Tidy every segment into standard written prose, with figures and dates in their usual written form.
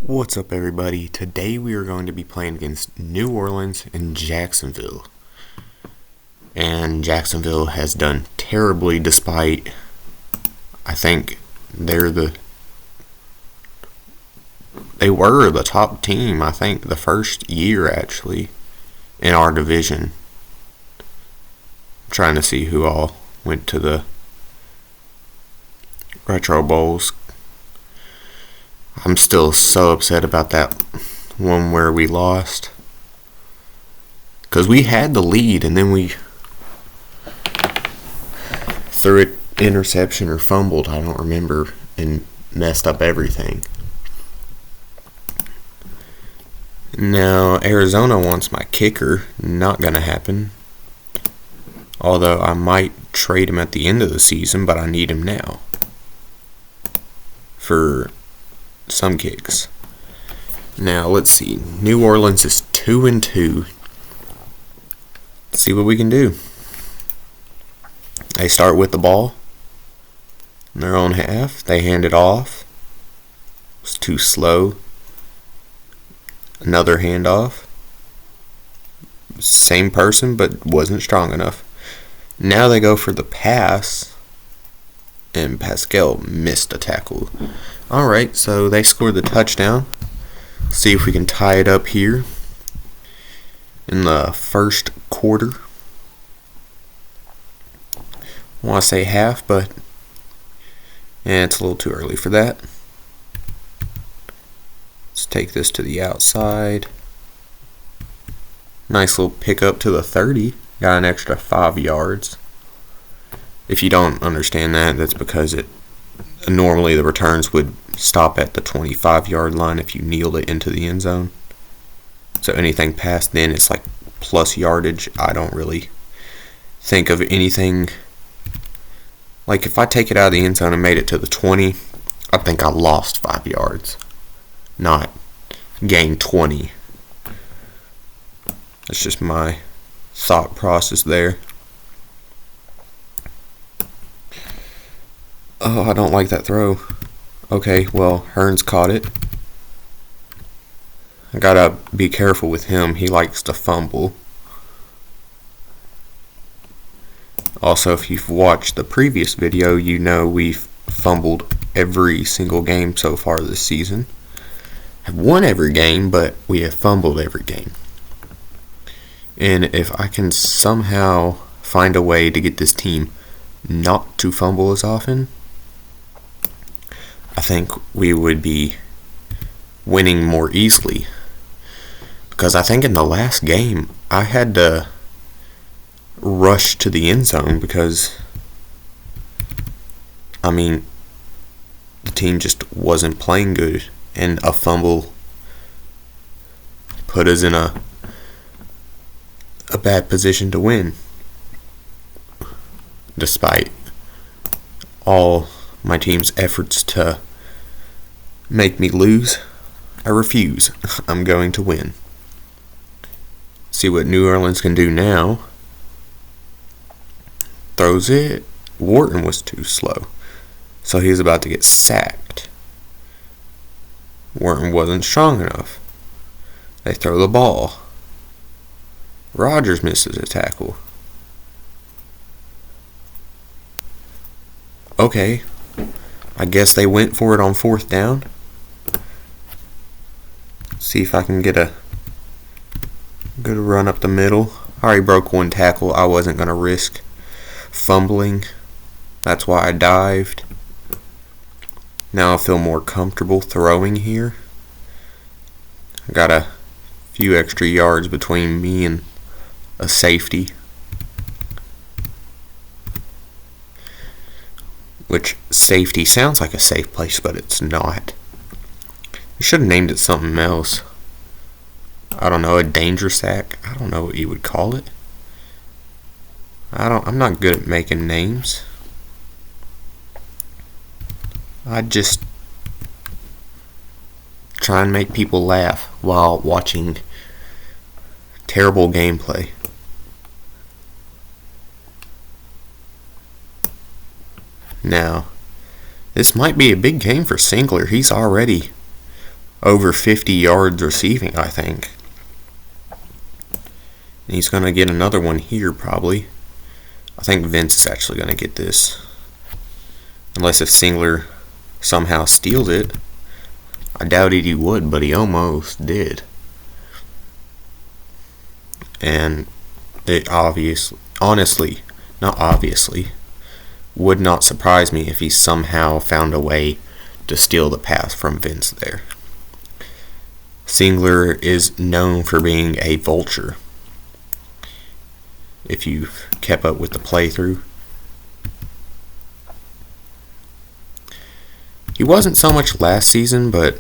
What's up, everybody? Today we are going to be playing against New Orleans and Jacksonville. And Jacksonville has done terribly despite, I think, they were the top team, I think, the first year, actually, in our division. I'm trying to see who all went to the Retro Bowls. I'm still so upset about that one where we lost. Because we had the lead and then we threw it interception or fumbled, I don't remember, and messed up everything. Now, Arizona wants my kicker. Not going to happen. Although I might trade him at the end of the season, but I need him now for some kicks. Now, let's see. New Orleans is 2-2. Let's see what we can do. They start with the ball in their own half. They hand it off. It's too slow. Another handoff. Same person, but wasn't strong enough. Now they go for the pass, and Pascal missed a tackle. Alright, so they scored the touchdown. See if we can tie it up here in the first quarter. I want to say half, but it's a little too early for that. Let's take this to the outside. Nice little pickup to the 30. Got an extra 5 yards. If you don't understand that, that's because normally the returns would stop at the 25-yard line if you kneeled it into the end zone. So anything past then, it's like plus yardage. I don't really think of anything. Like if I take it out of the end zone and made it to the 20, I think I lost 5 yards, not gained 20. That's just my thought process there. Oh, I don't like that throw. Okay, well, Hearns caught it. I gotta be careful with him. He likes to fumble. Also, if you've watched the previous video, you know we've fumbled every single game so far this season. Have won every game, but we have fumbled every game. And if I can somehow find a way to get this team not to fumble as often, I think we would be winning more easily. Because I think in the last game, I had to rush to the end zone because, the team just wasn't playing good. And a fumble put us in a bad position to win. Despite all my team's efforts to make me lose, I refuse. I'm going to win. See what New Orleans can do now. Throws it. Wharton was too slow, so he's about to get sacked. Wharton wasn't strong enough. They throw the ball. Rodgers misses a tackle. Okay, I guess they went for it on 4th down. See if I can get a good run up the middle. I already broke one tackle. I wasn't going to risk fumbling. That's why I dived. Now I feel more comfortable throwing here. I got a few extra yards between me and a safety. Which safety sounds like a safe place, but it's not. We should have named it something else. I don't know, a danger sack. I don't know what you would call it. I'm not good at making names. I just try and make people laugh while watching terrible gameplay. Now, this might be a big game for Singler. He's already over 50 yards receiving, I think. And he's going to get another one here, probably. I think Vince is actually going to get this. Unless if Singler somehow steals it. I doubted he would, but he almost did. And it honestly, would not surprise me if he somehow found a way to steal the pass from Vince there. Singler is known for being a vulture. If you've kept up with the playthrough. He wasn't so much last season, but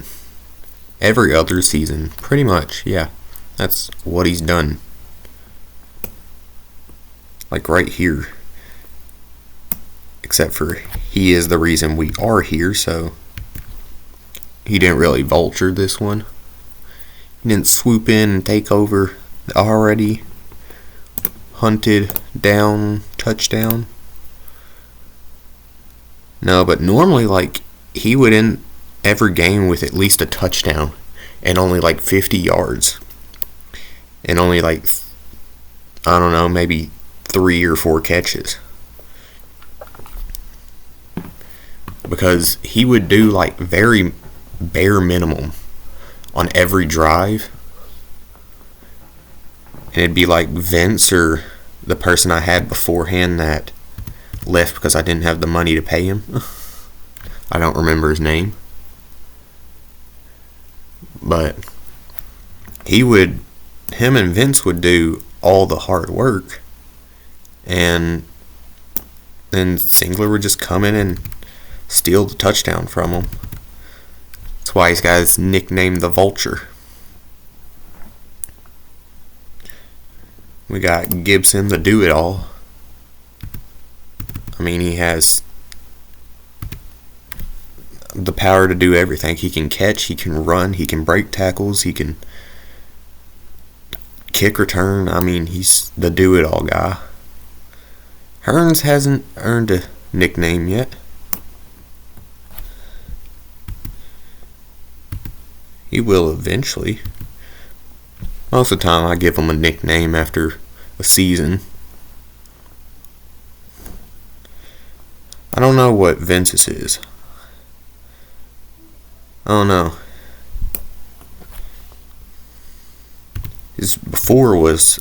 every other season, pretty much, yeah. That's what he's done. Like right here. Except for he is the reason we are here, so he didn't really vulture this one. He didn't swoop in and take over the already hunted down touchdown. No, but normally, like, he would end every game with at least a touchdown and only like 50 yards. And only like, I don't know, maybe 3 or 4 catches. Because he would do like very bare minimum on every drive. And it'd be like Vince or the person I had beforehand that left because I didn't have the money to pay him. I don't remember his name. But him and Vince would do all the hard work. And then Singler would just come in and steal the touchdown from him. That's why he's got his nickname, the Vulture. We got Gibson, the do-it-all. I mean, he has the power to do everything. He can catch, he can run, he can break tackles, he can kick return. I mean, he's the do-it-all guy. Hearns hasn't earned a nickname yet. He will eventually. Most of the time I give him a nickname after a season. I don't know what Vince's is. I don't know. His before was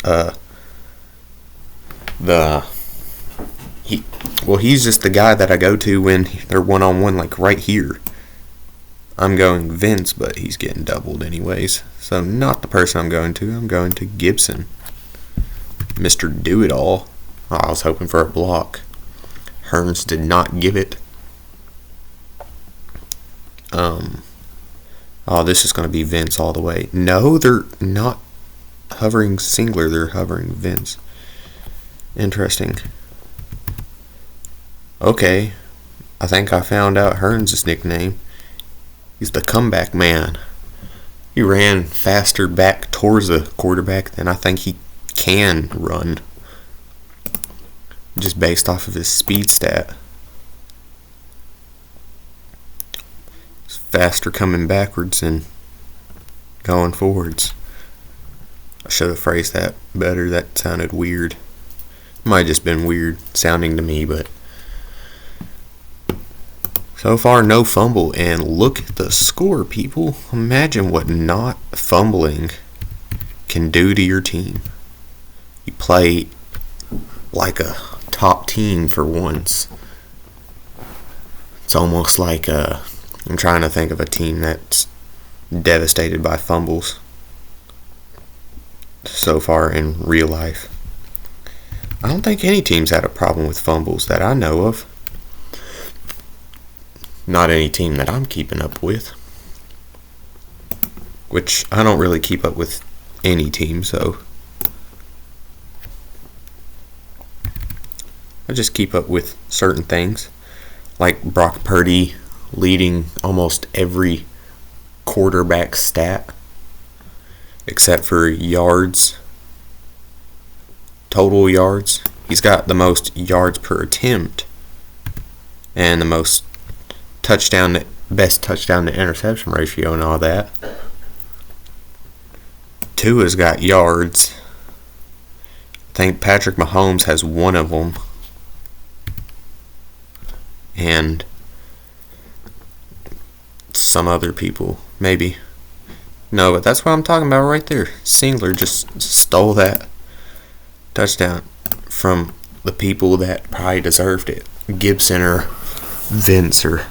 he's just the guy that I go to when they're one-on-one, like right here. I'm going Vince, but he's getting doubled anyways. So not the person I'm going to. I'm going to Gibson. Mr. Do-It-All. Oh, I was hoping for a block. Hearns did not give it. This is going to be Vince all the way. No, they're not hovering Singler. They're hovering Vince. Interesting. Okay. I think I found out Hearns' nickname. He's the comeback man. He ran faster back towards the quarterback than I think he can run. Just based off of his speed stat. He's faster coming backwards than going forwards. I should have phrased that better. That sounded weird. Might have just been weird sounding to me, but so far, no fumble, and look at the score, people. Imagine what not fumbling can do to your team. You play like a top team for once. It's almost like I'm trying to think of a team that's devastated by fumbles so far in real life. I don't think any team's had a problem with fumbles that I know of. Not any team that I'm keeping up with. Which I don't really keep up with any team, so I just keep up with certain things. Like Brock Purdy leading almost every quarterback stat. Except for yards. Total yards. He's got the most yards per attempt. And the most best touchdown to interception ratio and all that. Tua's got yards. I think Patrick Mahomes has one of them. And some other people, maybe. No, but that's what I'm talking about right there. Singler just stole that touchdown from the people that probably deserved it. Gibson or Vince or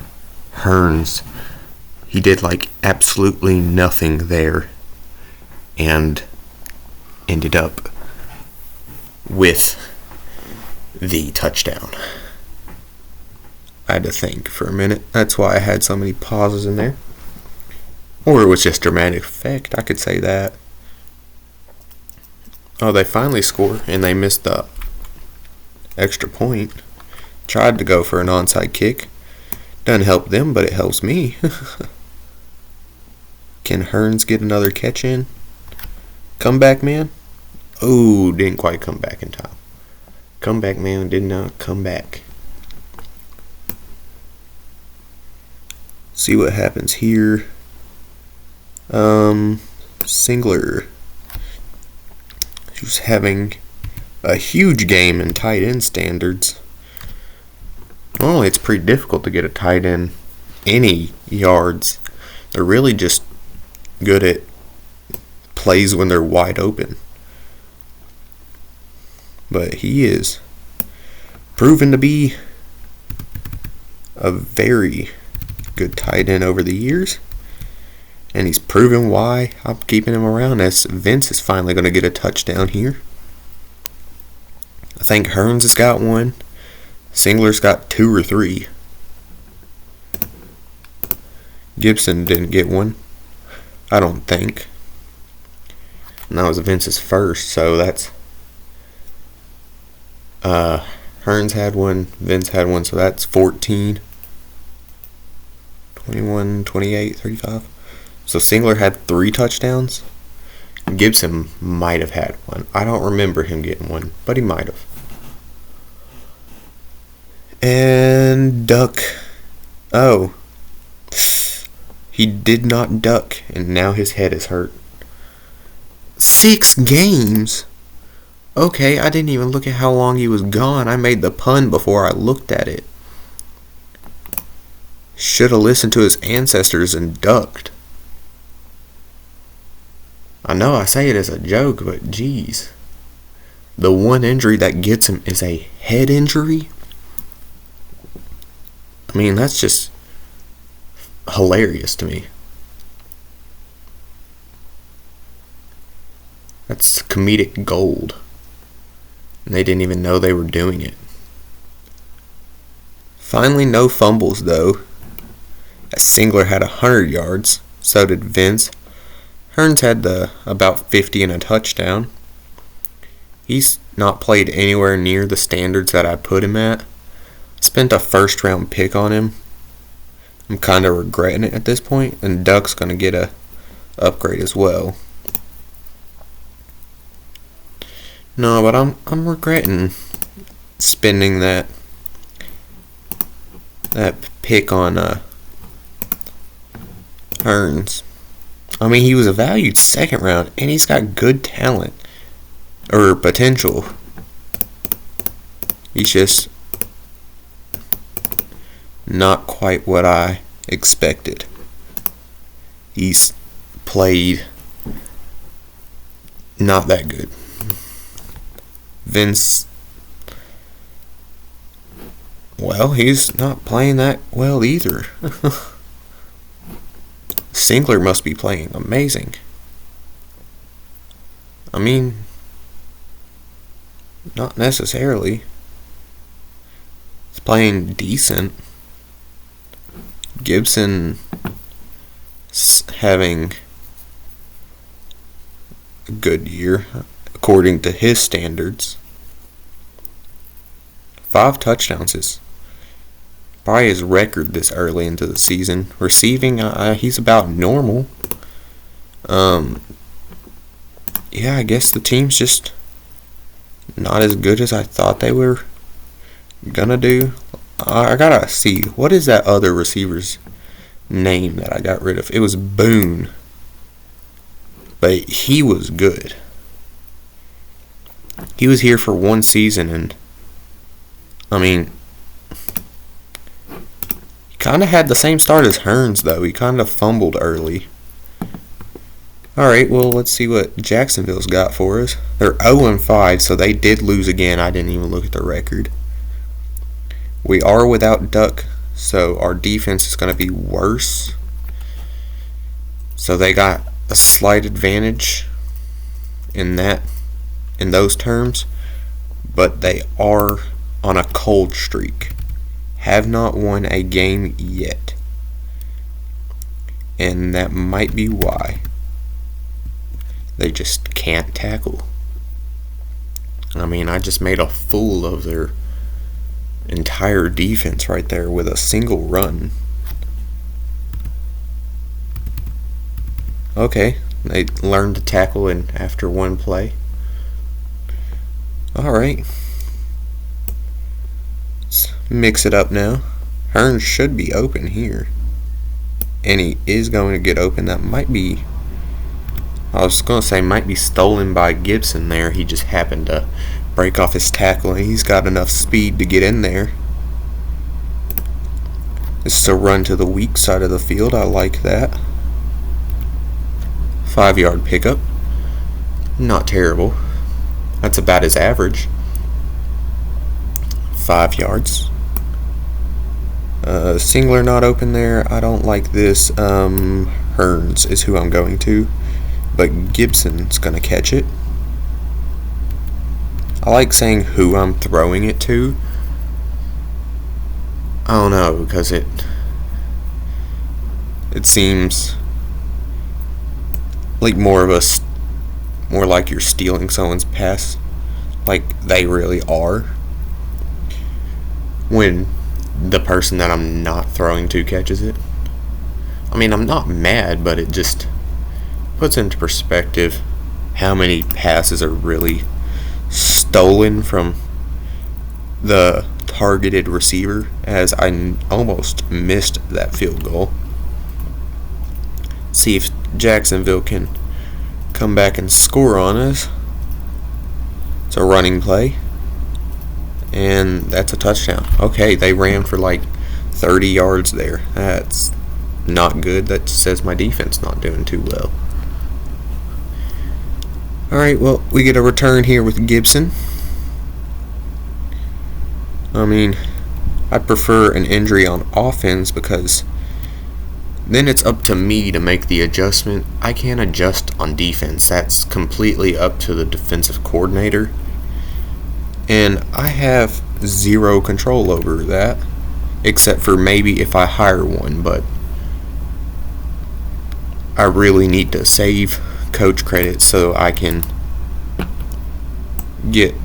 Hearns. He did like absolutely nothing there and ended up with the touchdown. I had to think for a minute. That's why I had so many pauses in there. Or it was just dramatic effect. I could say that. Oh, they finally scored and they missed the extra point. Tried to go for an onside kick. Doesn't help them, but it helps me. Can Hearns get another catch in? Comeback man? Oh, didn't quite come back in time. Comeback man did not come back. See what happens here. Singler. Who's having a huge game in tight end standards. Well, it's pretty difficult to get a tight end any yards. They're really just good at plays when they're wide open. But he is proven to be a very good tight end over the years. And he's proven why I'm keeping him around, as Vince is finally going to get a touchdown here. I think Hearns has got one. Singler's got 2 or 3. Gibson didn't get one, I don't think. And that was Vince's first, so that's... Hearns had one, Vince had one, so that's 14. 21, 28, 35. So Singler had 3 touchdowns. Gibson might have had one. I don't remember him getting one, but he might have. And duck. Oh. He did not duck, and now his head is hurt. 6 games? Okay, I didn't even look at how long he was gone. I made the pun before I looked at it. Should have listened to his ancestors and ducked. I know I say it as a joke, but geez. The one injury that gets him is a head injury? I mean, that's just hilarious to me. That's comedic gold. And they didn't even know they were doing it. Finally, no fumbles, though. Singler had 100 yards. So did Vince. Hearns had about 50 and a touchdown. He's not played anywhere near the standards that I put him at. Spent a first-round pick on him. I'm kind of regretting it at this point. And Duck's going to get a upgrade as well. No, but I'm regretting spending that pick on Hearns. I mean, he was a valued second round, and he's got good talent or potential. He's just not quite what I expected. He's played not that good. Vince, well, he's not playing that well either. Singler must be playing amazing. I mean, not necessarily. He's playing decent. Gibson having a good year according to his standards. 5 touchdowns is probably his record this early into the season. Receiving, he's about normal. Yeah, I guess the team's just not as good as I thought they were gonna do. I gotta see, what is that other receiver's name that I got rid of? It was Boone. but he was good. He was here for one season, and I mean, he kind of had the same start as Hearns, though. He kind of fumbled early. Alright, well, let's see what Jacksonville's got for us. They're 0-5, so they did lose again. I didn't even look at the record. We are without Duck, so our defense is going to be worse. So they got a slight advantage in those terms, but they are on a cold streak. Have not won a game yet. And that might be why. They just can't tackle. I mean, I just made a fool of their entire defense right there with a single run. Okay, they learned to tackle after one play. Alright. Let's mix it up now. Hearns should be open here. And he is going to get open. That might be... I was going to say might be stolen by Gibson there. He just happened to break off his tackle, and he's got enough speed to get in there. This is a run to the weak side of the field. I like that. 5-yard pickup. Not terrible. That's about his average. 5 yards. Singler not open there. I don't like this. Hearns is who I'm going to. But Gibson's going to catch it. I like saying who I'm throwing it to. I don't know, because it seems like more like you're stealing someone's pass, like they really are, when the person that I'm not throwing to catches it. I mean, I'm not mad, but it just puts into perspective how many passes are really stolen from the targeted receiver, as I almost missed that field goal. See if Jacksonville can come back and score on us. It's a running play, and that's a touchdown. Okay, they ran for like 30 yards there. That's not good. That says my defense not doing too well. Alright, well, we get a return here with Gibson. I mean, I prefer an injury on offense, because then it's up to me to make the adjustment. I can't adjust on defense. That's completely up to the defensive coordinator. And I have zero control over that, except for maybe if I hire one, but I really need to save coach credit so I can get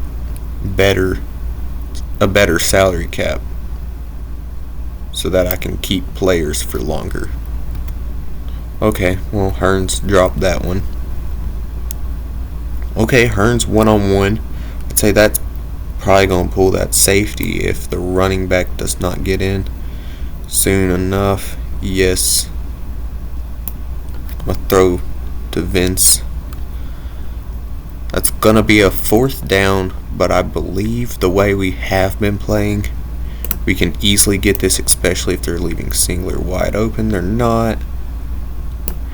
a better salary cap, so that I can keep players for longer. Okay, well, Hearns dropped that one. Okay, Hearns 1-on-1. I'd say that's probably going to pull that safety if the running back does not get in soon enough. Yes. I'm going to throw to Vince. That's going to be a 4th down, but I believe the way we have been playing, we can easily get this, especially if they're leaving Singler wide open. They're not.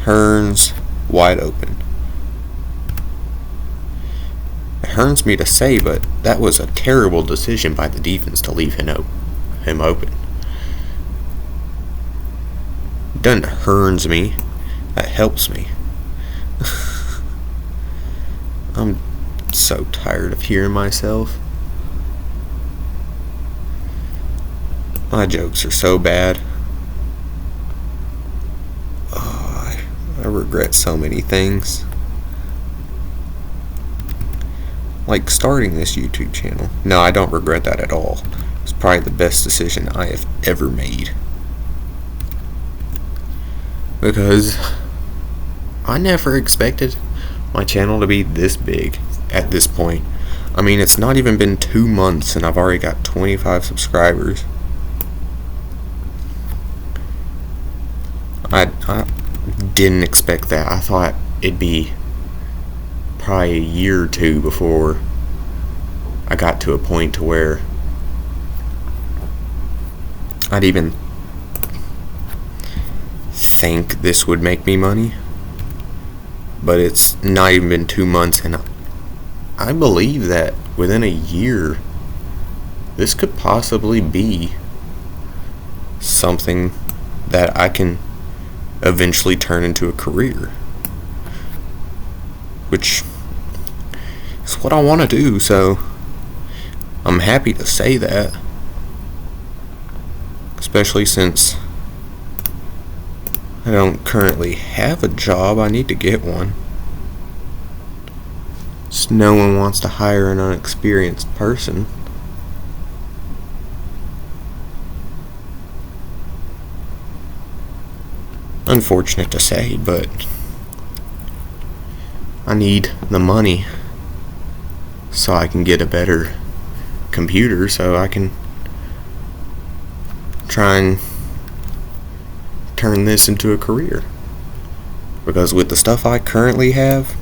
Hearns wide open. It hurts me to say, but that was a terrible decision by the defense to leave him open. It doesn't hurts me. That helps me. I'm so tired of hearing myself. My jokes are so bad. Oh, I regret so many things. Like starting this YouTube channel. No, I don't regret that at all. It's probably the best decision I have ever made. Because I never expected my channel to be this big at this point. I mean, it's not even been 2 months and I've already got 25 subscribers. I didn't expect that. I thought it'd be probably a year or two before I got to a point to where I'd even think this would make me money. But it's not even been 2 months, and I believe that within a year, this could possibly be something that I can eventually turn into a career, which is what I want to do. So I'm happy to say that, especially since I don't currently have a job. I need to get one. Just no one wants to hire an unexperienced person. Unfortunate to say, but I need the money so I can get a better computer so I can try and turn this into a career. Because with the stuff I currently have,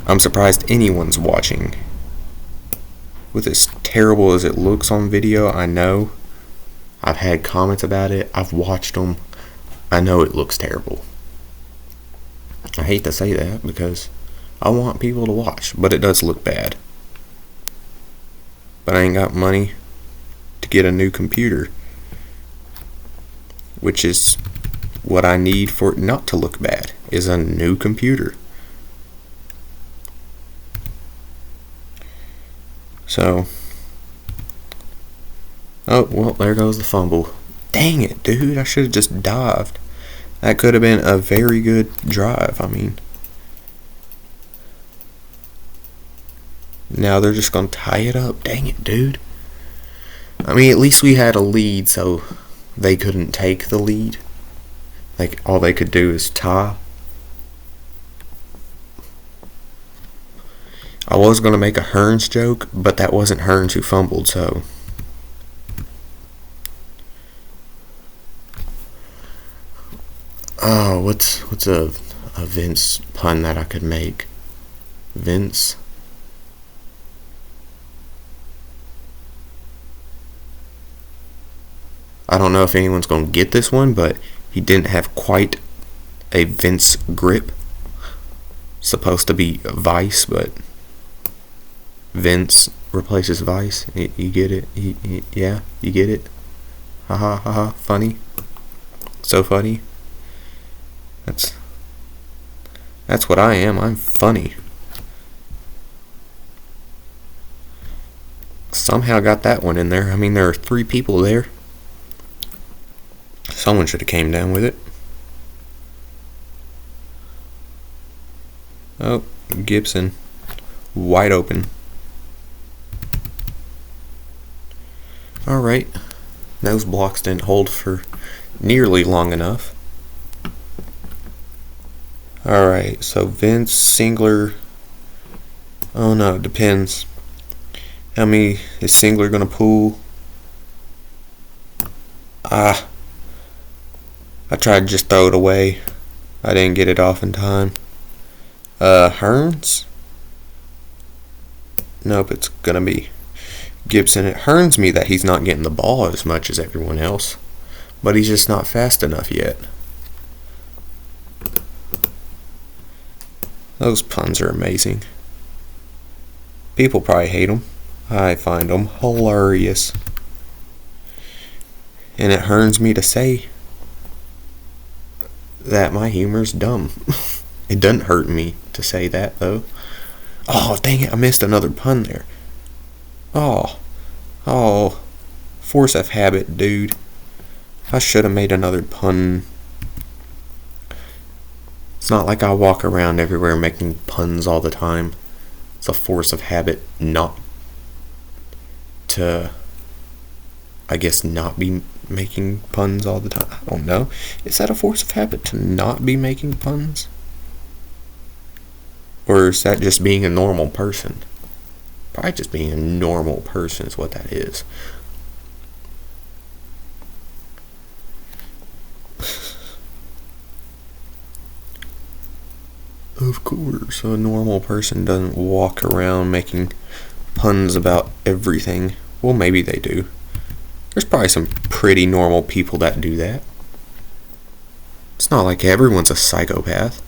I'm surprised anyone's watching. With as terrible as it looks on video, I know. I've had comments about it. I've watched them. I know it looks terrible. I hate to say that because I want people to watch, but it does look bad. But I ain't got money to get a new computer, which is what I need for it not to look bad, is a new computer. So, oh, well, there goes the fumble. Dang it, dude, I should have just dived. That could have been a very good drive. I mean, now they're just going to tie it up. Dang it, dude. I mean, at least we had a lead, so they couldn't take the lead. Like, all they could do is tie. I was going to make a Hearns joke, but that wasn't Hearns who fumbled, so. Oh, what's a Vince pun that I could make? Vince. I don't know if anyone's going to get this one, but he didn't have quite a Vince grip. Supposed to be Vice, but Vince replaces Vice. You get it? Yeah, you get it? Ha ha ha ha. Funny. So funny. That's what I am. I'm funny. Somehow got that one in there. I mean, there are 3 people there. Someone should have came down with it. Oh, Gibson. Wide open. Alright. Those blocks didn't hold for nearly long enough. Alright, so Vince, Singler. Oh no, depends. How many is Singler gonna pull? I tried to just throw it away. I didn't get it off in time. Hearns? Nope, it's gonna be Gibson. It hurts me that he's not getting the ball as much as everyone else, but he's just not fast enough yet. Those puns are amazing. People probably hate them. I find them hilarious. And it hurts me to say that my humor's dumb. It doesn't hurt me to say that, though. Oh, dang it, I missed another pun there. Oh, force of habit, dude. I should have made another pun. It's not like I walk around everywhere making puns all the time. It's a force of habit not to, I guess, not be making puns all the time. I don't know. Is that a force of habit to not be making puns? Or is that just being a normal person? Probably just being a normal person is what that is. Of course, a normal person doesn't walk around making puns about everything. Well, maybe they do. There's probably some pretty normal people that do that. It's not like everyone's a psychopath.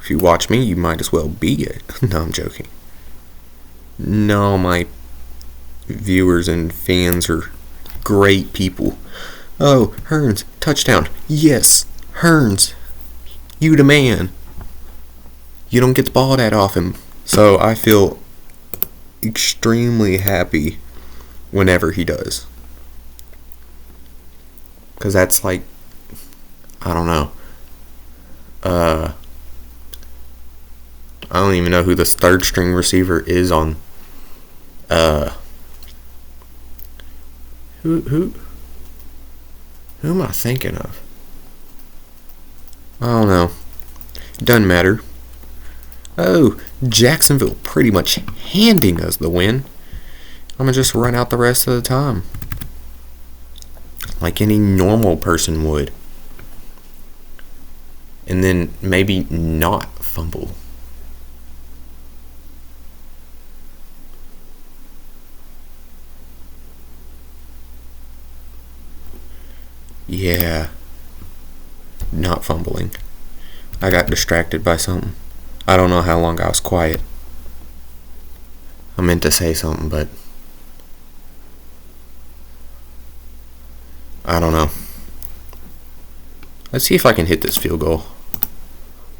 If you watch me, you might as well be it. No, I'm joking. No, my viewers and fans are great people. Oh, Hearns, touchdown. Yes, Hearns. You the man. You don't get the ball that often. So I feel extremely happy whenever he does. Because that's like, I don't know. I don't even know who the third string receiver is on. Who am I thinking of? I don't know. Doesn't matter. Oh, Jacksonville pretty much handing us the win. I'm going to just run out the rest of the time. Like any normal person would. And then maybe not fumble. Yeah. Not fumbling. I got distracted by something. I don't know how long I was quiet. I meant to say something, but I don't know. Let's see if I can hit this field goal.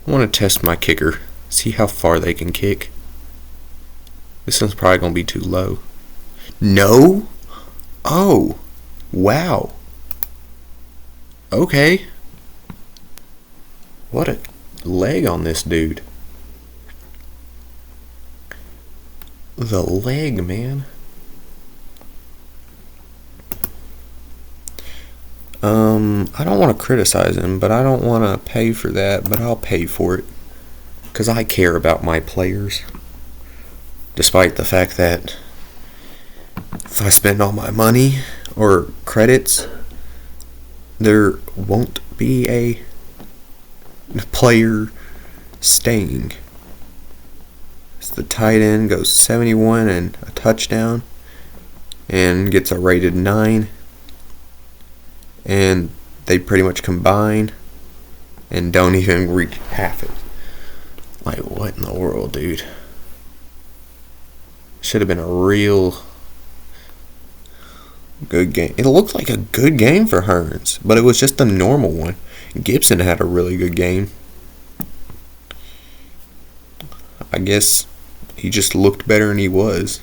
I want to test my kicker. See how far they can kick. This one's probably going to be too low. No? Oh. Wow. Okay. What a leg on this dude. The leg, man. I don't want to criticize him, but I don't want to pay for that, but I'll pay for it. Because I care about my players. Despite the fact that if I spend all my money or credits, there won't be a player staying. So the tight end goes 71 and a touchdown and gets a rated 9. And they pretty much combine and don't even reach half it. Like, what in the world, dude? Should have been a real good game. It looked like a good game for Hearns, but it was just a normal one. Gibson had a really good game. I guess he just looked better than he was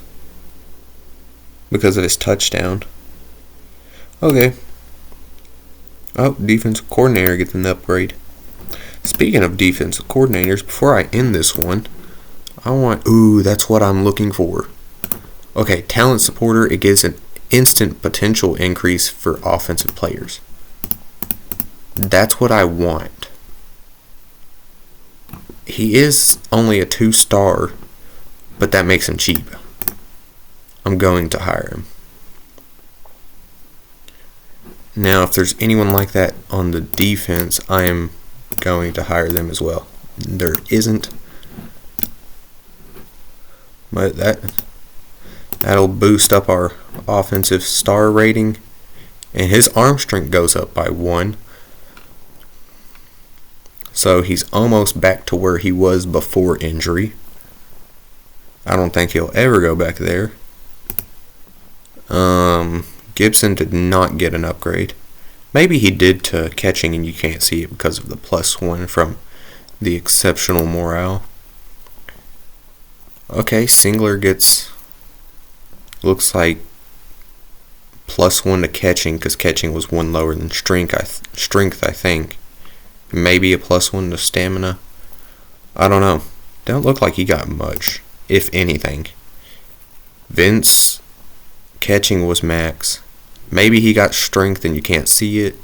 because of his touchdown. Okay. Oh, defensive coordinator gets an upgrade. Speaking of defensive coordinators, before I end this one, that's what I'm looking for. Okay, talent supporter, it gives an instant potential increase for offensive players. That's what I want. He is only a 2-star, but that makes him cheap. I'm going to hire him. Now, if there's anyone like that on the defense, I am going to hire them as well. There isn't. But that'll boost up our offensive star rating. And his arm strength goes up by 1. So he's almost back to where he was before injury. I don't think he'll ever go back there. Gibson did not get an upgrade. Maybe he did to catching and you can't see it because of the +1 from the exceptional morale. Okay, Singler gets, looks like +1 to catching because catching was 1 lower than strength, I think. Maybe a +1 to stamina. I don't know. Don't look like he got much, if anything. Vince, catching was max. Maybe he got strength and you can't see it.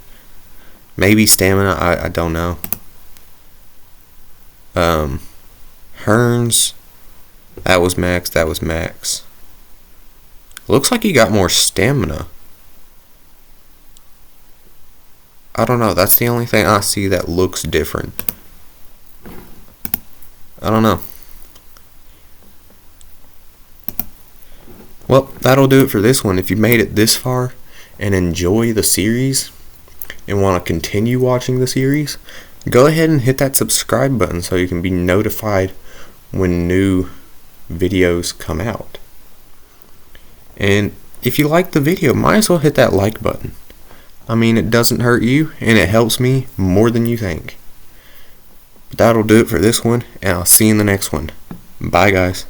Maybe stamina, I don't know. Hearns, that was max. Looks like he got more stamina. I don't know, that's the only thing I see that looks different. I don't know. Well, that'll do it for this one. If you made it this far and enjoy the series and want to continue watching the series, go ahead and hit that subscribe button so you can be notified when new videos come out. And if you like the video, might as well hit that like button. I mean, it doesn't hurt you and it helps me more than you think. But that'll do it for this one, and I'll see you in the next one. Bye, guys.